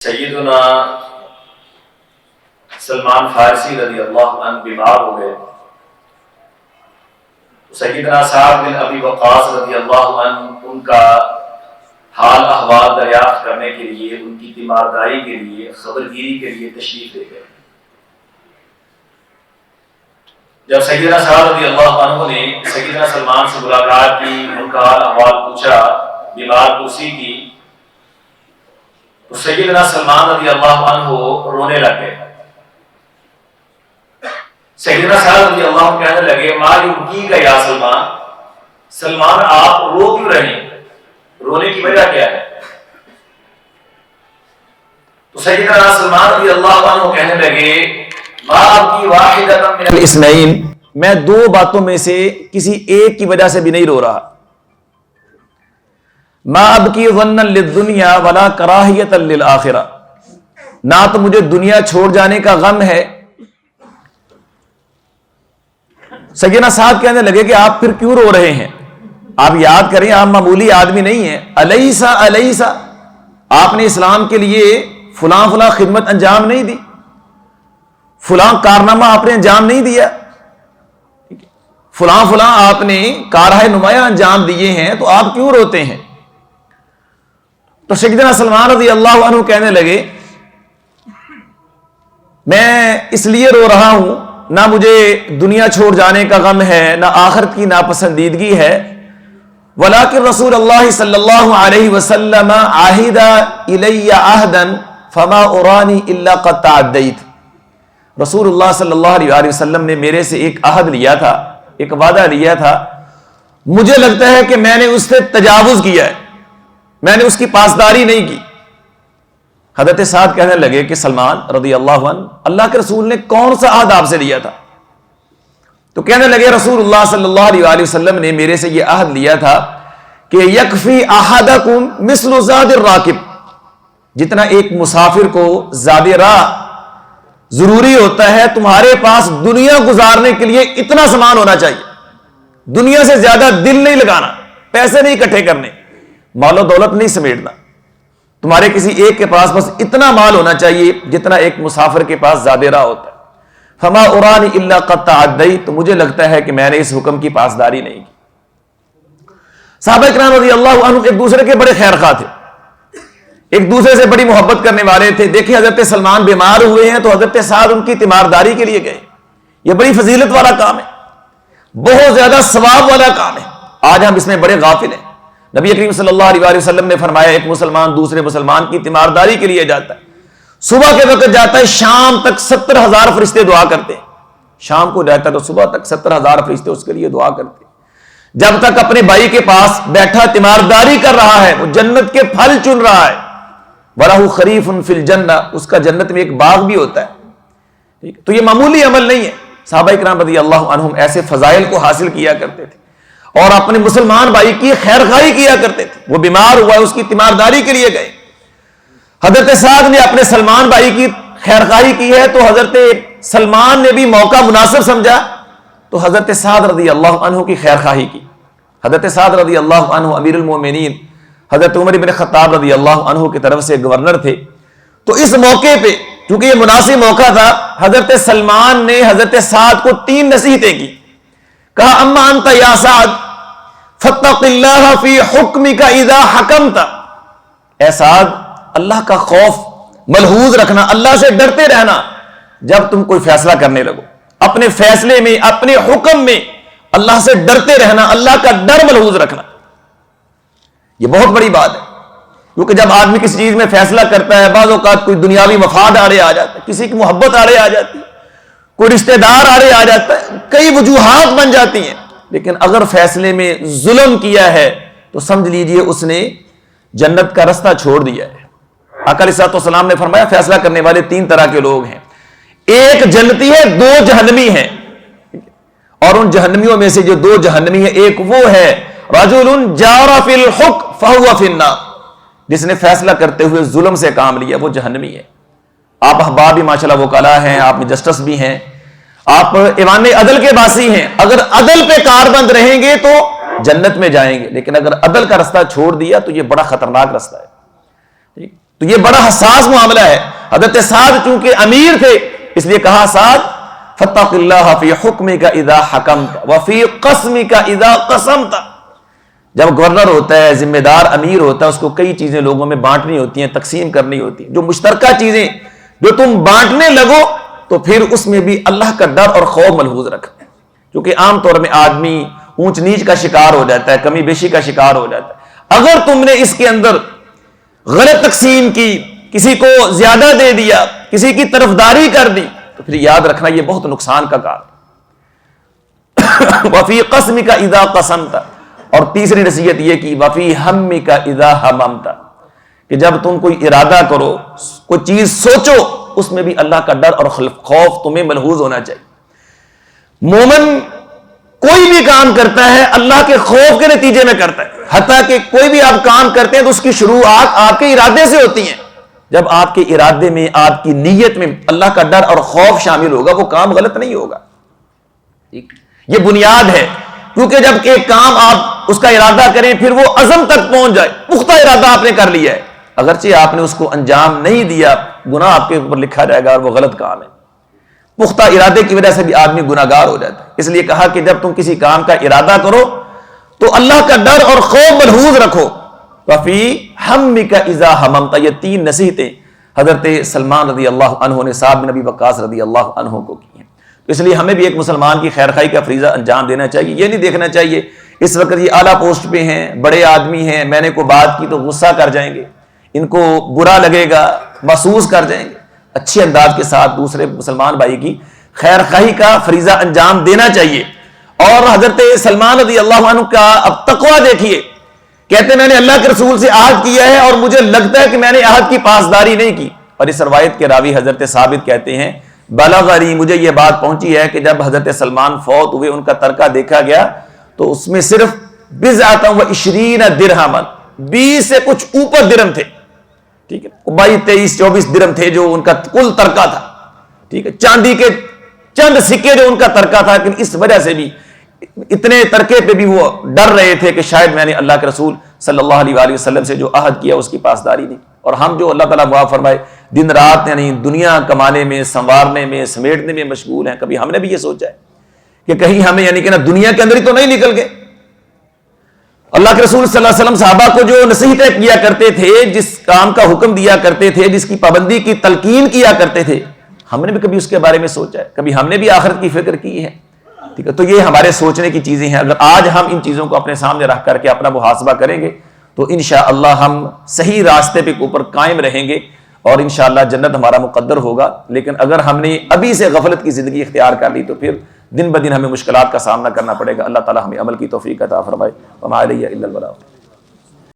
سیدنا سلمان فارسی رضی اللہ عنہ بیمار ہو گئے. سیدنا سعد بن ابی وقاص رضی اللہ عنہ ان کا حال احوال دریافت کرنے کے لیے، ان کی تیمارداری کے لیے، خبرگیری کے لیے تشریف لے گئے. جب سیدنا سعد رضی اللہ عنہ نے سیدنا سلمان سے ملاقات کی، ان کا حال احوال پوچھا، بیمار کرسی کی، تو سیدنا سلمان رضی اللہ عنہ رونے لگے. سیدنا سعد رضی اللہ عنہ کہنے لگے، ما یبکیک یا سلمان، سلمان آپ رو کیوں رہے ہیں؟ رونے کی وجہ کیا ہے؟ تو سیدنا سلمان رضی اللہ عنہ کہنے لگے، ما ابکی واحدۃ من الاثنین، میں دو باتوں میں سے کسی ایک کی وجہ سے بھی نہیں رو رہا. ما ابکی ظنا للدنیا ولا کراہیۃ للآخرہ، نہ تو مجھے دنیا چھوڑ جانے کا غم ہے. سیدنا سعد کہنے لگے کہ آپ پھر کیوں رو رہے ہیں؟ آپ یاد کریں، آپ معمولی آدمی نہیں ہیں. الیسا الیسا، آپ نے اسلام کے لیے فلاں فلاں خدمت انجام نہیں دی، فلاں کارنامہ آپ نے انجام نہیں دیا، فلاں فلاں آپ نے کارہ نمایاں انجام دیے ہیں، تو آپ کیوں روتے ہیں؟ تو سیدنا سلمان رضی اللہ عنہ کہنے لگے، میں اس لیے رو رہا ہوں، نہ مجھے دنیا چھوڑ جانے کا غم ہے، نہ آخرت کی ناپسندیدگی ہے، ولیکن رسول اللہ صلی اللہ علیہ وسلم عہد الی عہدا فما ارانی الا قد تعدیت. رسول اللہ صلی اللہ علیہ وسلم نے میرے سے ایک عہد لیا تھا، ایک وعدہ لیا تھا، مجھے لگتا ہے کہ میں نے اس سے تجاوز کیا ہے، میں نے اس کی پاسداری نہیں کی. حضرت سعد کہنے لگے کہ سلمان رضی اللہ عنہ، اللہ کے رسول نے کون سا عہد آپ سے لیا تھا؟ تو کہنے لگے، رسول اللہ صلی اللہ علیہ وسلم نے میرے سے یہ عہد لیا تھا کہ یکفی احدکم مثل زاد الراکب، جتنا ایک مسافر کو زاد راہ ضروری ہوتا ہے، تمہارے پاس دنیا گزارنے کے لیے اتنا سامان ہونا چاہیے. دنیا سے زیادہ دل نہیں لگانا، پیسے نہیں اکٹھے کرنے، مال و دولت نہیں سمیٹنا. تمہارے کسی ایک کے پاس بس اتنا مال ہونا چاہیے جتنا ایک مسافر کے پاس زاد راہ ہوتا ہے. فما ارانی الا قد تعدیت، تو مجھے لگتا ہے کہ میں نے اس حکم کی پاسداری نہیں کی. صحابہ کرام رضی اللہ عنہ ایک دوسرے کے بڑے خیر خواہ تھے، ایک دوسرے سے بڑی محبت کرنے والے تھے. دیکھیں، حضرت سلمان بیمار ہوئے ہیں تو حضرت سعد ان کی تیمارداری کے لیے گئے. یہ بڑی فضیلت والا کام ہے، بہت زیادہ ثواب والا کام ہے. آج ہم اس میں بڑے غافل ہیں. نبی کریم صلی اللہ علیہ وسلم نے فرمایا، ایک مسلمان دوسرے مسلمان کی تیمارداری کے لیے جاتا ہے، صبح کے وقت جاتا ہے، شام تک 70,000 فرشتے دعا کرتے ہیں. شام کو جاتا ہے تو صبح تک 70,000 فرشتے اس کے لیے دعا کرتے ہیں. جب تک اپنے بھائی کے پاس بیٹھا تیمارداری کر رہا ہے، وہ جنت کے پھل چن رہا ہے. وَلَهُ خَرِيفٌ فِي الْجَنَّةِ، اس کا جنت میں ایک باغ بھی ہوتا ہے. تو یہ معمولی عمل نہیں ہے. صحابہ کرام رضی اللہ عنہم ایسے فضائل کو حاصل کیا کرتے تھے اور اپنے مسلمان بھائی کی خیر خواہی کیا کرتے تھے. وہ بیمار ہوا ہے، اس کی تیمارداری کے لیے گئے. حضرت سعد نے اپنے سلمان بھائی کی خیر خواہی کی ہے تو حضرت سلمان نے بھی موقع مناسب سمجھا تو حضرت سعد رضی اللہ عنہ کی خیر خواہی کی. حضرت سعد رضی اللہ عنہ امیر المومنین حضرت عمر بن خطاب رضی اللہ عنہ کی طرف سے گورنر تھے. تو اس موقع پہ چونکہ یہ مناسب موقع تھا، حضرت سلمان نے حضرت سعد کو 3 نصیحتیں کی. کہا، اما انت یا سعد فاتق اللہ فی حکمک اذا حکمت، اے سعد اللہ کا خوف ملحوظ رکھنا، اللہ سے ڈرتے رہنا جب تم کوئی فیصلہ کرنے لگو. اپنے فیصلے میں، اپنے حکم میں اللہ سے ڈرتے رہنا، اللہ کا ڈر ملحوظ رکھنا. یہ بہت بڑی بات ہے، کیونکہ جب آدمی کسی چیز میں فیصلہ کرتا ہے، بعض اوقات کوئی دنیاوی مفاد آڑے آ جاتا ہے، کسی کی محبت آڑے آ جاتی ہے، کوئی رشتہ دار آڑے آ جاتا ہے، کئی وجوہات بن جاتی ہیں. لیکن اگر فیصلے میں ظلم کیا ہے تو سمجھ لیجئے اس نے جنت کا رستہ چھوڑ دیا ہے. آقا علیہ الصلوۃ والسلام نے فرمایا، فیصلہ کرنے والے 3 طرح کے لوگ ہیں. ایک جنتی ہے، 2 جہنمی ہیں. اور ان جہنمیوں میں سے جو 2 جہنمی ہیں، ایک وہ ہے رجل جار فی الحکم فہو فی النار، جس نے فیصلہ کرتے ہوئے ظلم سے کام لیا، وہ جہنمی ہے. آپ احباب بھی ماشاءاللہ وکلاء ہیں، آپ جسٹس بھی ہیں، آپ ایوان عدل کے باسی ہیں. اگر عدل پہ کاربند رہیں گے تو جنت میں جائیں گے، لیکن اگر عدل کا رستہ چھوڑ دیا تو یہ بڑا خطرناک رستہ ہے. تو یہ بڑا حساس معاملہ ہے. حضرت سعد چونکہ امیر تھے اس لیے کہا سعد فاتق اللہ فی حکمک اذا حکمت وفی قسمک اذا قسمت. جب گورنر ہوتا ہے، ذمہ دار امیر ہوتا ہے، اس کو کئی چیزیں لوگوں میں بانٹنی ہوتی ہیں، تقسیم کرنی ہوتی ہیں. جو مشترکہ چیزیں جو تم بانٹنے لگو تو پھر اس میں بھی اللہ کا ڈر اور خوف ملحوظ رکھ. کیونکہ عام طور میں آدمی اونچ نیچ کا شکار ہو جاتا ہے، کمی بیشی کا شکار ہو جاتا ہے. اگر تم نے اس کے اندر غلط تقسیم کی، کسی کو زیادہ دے دیا، کسی کی طرفداری کر دی، تو پھر یاد رکھنا یہ بہت نقصان کا کار. وفی قسمک اذا قسمت. اور تیسری نصیحت یہ کہ وفی ہمک اذا ہممت، کہ جب تم کوئی ارادہ کرو، کوئی چیز سوچو، اس میں بھی اللہ کا ڈر اور خوف تمہیں ملحوظ ہونا چاہیے. مومن کوئی بھی کام کرتا ہے اللہ کے خوف کے نتیجے میں کرتا ہے. حتیٰ کہ کوئی بھی آپ کام کرتے ہیں تو اس کی شروعات آپ کے ارادے سے ہوتی ہیں. جب آپ کے ارادے میں، آپ کی نیت میں اللہ کا ڈر اور خوف شامل ہوگا، وہ کام غلط نہیں ہوگا. یہ بنیاد ہے. کیونکہ جب ایک کام آپ اس کا ارادہ کریں پھر وہ عزم تک پہنچ جائے، پختہ ارادہ آپ نے کر لیا ہے، اگرچہ آپ نے اس کو انجام نہیں دیا، گناہ آپ کے اوپر لکھا جائے گا اور وہ غلط کام ہے. پختہ ارادے کی وجہ سے بھی آدمی گناہگار ہو جاتا ہے. اس لیے کہا کہ جب تم کسی کام کا ارادہ کرو تو اللہ کا ڈر اور خوف ملحوظ رکھو. وفی ہمک اذا ہممت. یہ تین نصیحتیں حضرت سلمان رضی اللہ عنہ نے سعد بن ابی وقاص رضی اللہ عنہ کو کی ہیں. اس لیے ہمیں بھی ایک مسلمان کی خیر خواہی کا فریضہ انجام دینا چاہیے. یہ نہیں دیکھنا چاہیے اس وقت یہ اعلیٰ پوسٹ پہ ہیں، بڑے آدمی ہیں، میں نے کوئی بات کی تو غصہ کر جائیں گے، ان کو برا لگے گا، محسوس کر جائیں گے. اچھے انداز کے ساتھ دوسرے مسلمان بھائی کی خیر خواہی کا فریضہ انجام دینا چاہیے. اور حضرت سلمان رضی اللہ عنہ کا اب تقویٰ دیکھیے. کہتے ہیں میں نے اللہ کے رسول سے عہد کیا ہے اور مجھے لگتا ہے کہ میں نے عہد کی پاسداری نہیں کی. اور اس روایت کے راوی حضرت ثابت کہتے ہیں بلغنی، مجھے یہ بات پہنچی ہے کہ جب حضرت سلمان فوت ہوئے ان کا ترکہ دیکھا گیا تو اس میں صرف بضعۃ و 20 درہما، 20 سے کچھ اوپر درہم تھے. ٹھیک ہے، 22 23 24 درہم تھے جو ان کا کل ترکہ تھا. ٹھیک ہے، چاندی کے چند سکے جو ان کا ترکہ تھا. لیکن اس وجہ سے بھی اتنے ترکے پہ بھی وہ ڈر رہے تھے کہ شاید میں نے اللہ کے رسول صلی اللہ علیہ وآلہ وسلم سے جو عہد کیا اس کی پاسداری نہیں. اور ہم جو اللہ تعالیٰ معاف فرمائے دن رات یعنی دنیا کمانے میں، سنوارنے میں، سمیٹنے میں مشغول ہیں. کبھی ہم نے بھی یہ سوچا ہے کہ کہیں ہمیں یعنی کہ نا دنیا کے اندر ہی تو نہیں نکل گئے. اللہ کے رسول صلی اللہ علیہ وسلم صحابہ کو جو نصیحتیں کیا کرتے تھے، جس کام کا حکم دیا کرتے تھے، جس کی پابندی کی تلقین کیا کرتے تھے، ہم نے بھی کبھی اس کے بارے میں سوچا ہے؟ کبھی ہم نے بھی آخرت کی فکر کی ہے؟ ٹھیک ہے، تو یہ ہمارے سوچنے کی چیزیں ہیں. اگر آج ہم ان چیزوں کو اپنے سامنے رکھ کر کے اپنا محاسبہ کریں گے تو انشاءاللہ ہم صحیح راستے پہ اوپر قائم رہیں گے اور انشاءاللہ جنت ہمارا مقدر ہوگا. لیکن اگر ہم نے ابھی سے غفلت کی زندگی اختیار کر لی تو پھر دن بدن ہمیں مشکلات کا سامنا کرنا پڑے گا. اللہ تعالی ہمیں عمل کی توفیق عطا فرمائے. وما علیہ الا البلاغ.